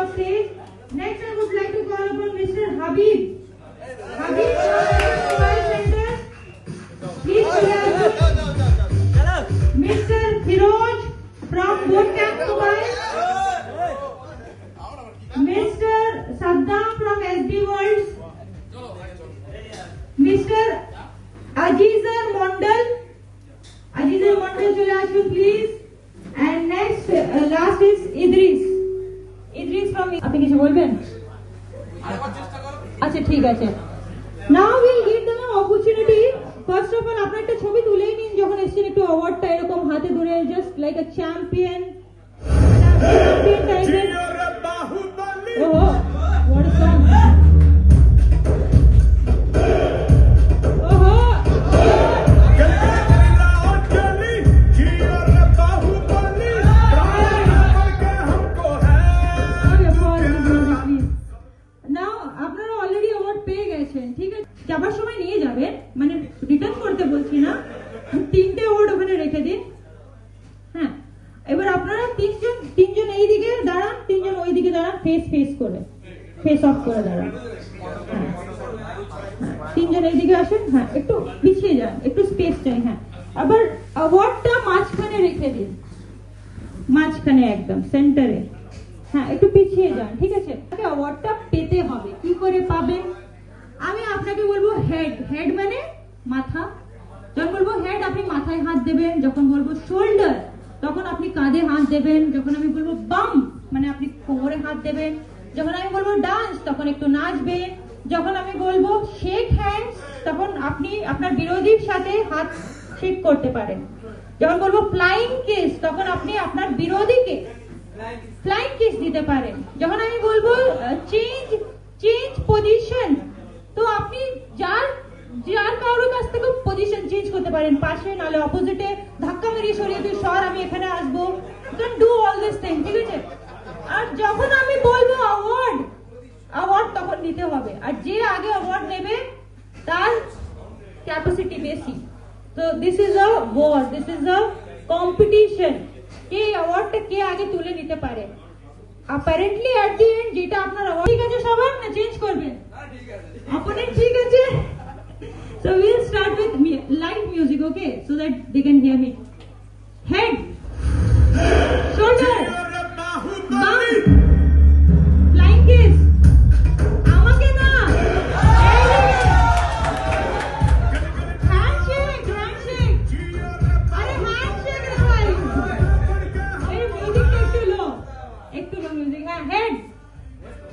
off stage. Next, I would like to call upon Mr. Habib. Habib from Mobile Center. Please welcome Mr. Firoj from Bootcamp Mobile. Mr. Saddam from SD World. Mr. Ajizar Mondal. Ajizar Mondal, chole ashun please. And next, last is Idris. Idris from. আপনি কিছু বলবেন? আচ্ছা ঠিক আছে। Now we'll give them an opportunity. First of all, আপনার একটা ছবি তুলেই নিন যখন এসেছেন, একটু অ্যাওয়ার্ডটা এরকম হাতে ধরে, just like a champion type. Oh, what a song! যাবার সময় নিয়ে যাবেন, মানে রিটার্ন করতে বলছি না, 3টে ওয়ার্ড ওখানে রেখে দিন। হ্যাঁ, এবার আপনারা তিনজন এই দিকে দাঁড়ান, 3জন ওই দিকে দাঁড়ান, ফেস করে, ফেস অফ করে দাঁড়ান। হ্যাঁ, 3জন এই দিকে আসেন। হ্যাঁ, একটু পিছিয়ে যান, একটু স্পেস চাই। হ্যাঁ, আবার অ্যাওয়ার্ডটা মাঝখানে রেখে দিন, মাঝখানে একদম সেন্টারে। হ্যাঁ, একটু পিছিয়ে যান, ঠিক আছে? অ্যাওয়ার্ডটা পেতে হবে, কি করে পাবেন? আমি আপনাকে বলবো হেড মানে মাথা। যখন বলবো হেড, আপনি মাথায় হাত দেবেন। যখন বলবো শোল্ডার, তখন আপনি কাঁধে হাত দেবেন। যখন আমি বলবো বাম, মানে আপনি কোমরে হাত দেবেন। যখন আমি বলবো ডান্স, তখন একটু নাচবেন। যখন আমি বলবো শেক হ্যান্ড, তখন আপনি আপনার বিরোধীর সাথে হাত শেক করতে পারেন। যখন বলবো ফ্লাইং কিস, তখন আপনি আপনার বিরোধীকে ফ্লাইং কিস দিতে পারেন। যখন আমি বলবো চেঞ্জ পজিশন, তো আপনি যার কারোর কাছ থেকে পজিশন চেঞ্জ করতে পারেন, পাশে নালে অপোজিটে ধাক্কা মেরিয়ে সরিয়ে তুই সর, আমি এখানে আসবো। You can do all this thing, ঠিক আছে? আর যখন আমি বলবো অ্যাওয়ার্ড তখন নিতে হবে। আর যে আগে অ্যাওয়ার্ড নেবে তার ক্যাপাসিটি বেশি। তো this is a war, this is a competition, কে অ্যাওয়ার্ডটা কে আগে তুলে নিতে পারে। অ্যাপারেন্টলি এট দি এন্ড যেটা আপনার অ্যাওয়ার্ড, ঠিক আছে সবার, না চেঞ্জ করবেন? Opponent, ঠিক আছে? So we'll start with light music, okay, so that they can hear me. Head, shoulder, bum, flying kiss, আমাকে না, handshake, আরে handshake রে ভাই, এই মিউজিকটা একটু লো মিউজিক। হ্যাঁ, head,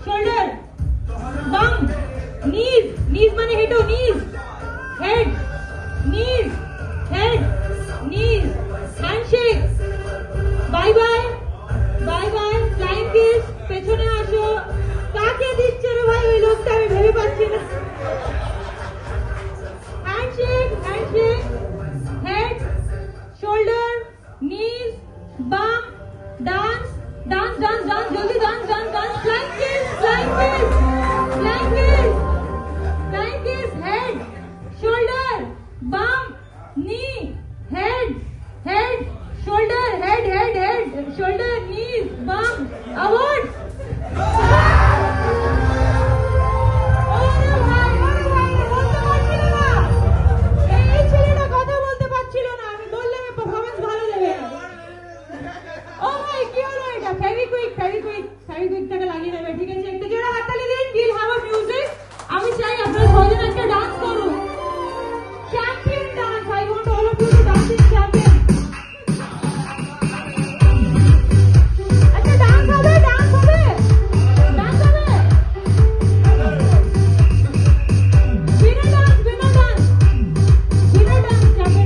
shoulder, bum, knees মানে হেঁটো, knees, head, knees, handshake, bye bye, flying kiss, পেছনে আসো। কাকে দিচ্ছে রে ভাই ওই লোকটা, আমি ভেবে পাচ্ছি না। handshake, head, shoulder, knees, bum, dance, জলদি dance, flying kiss, head, shoulder, bum, knee, head, shoulder, head, shoulder, knees, bum, award. কথা বলতে পারছিল না, আমি বললাম পারফরমেন্স ভালো দেবে। ও ভাই, কি হলো এটা? ফেভিকুইক টাকে লাগিয়ে দেবে, ঠিক আছে? একটু জোরে হাততালি দিন, we'll have a music.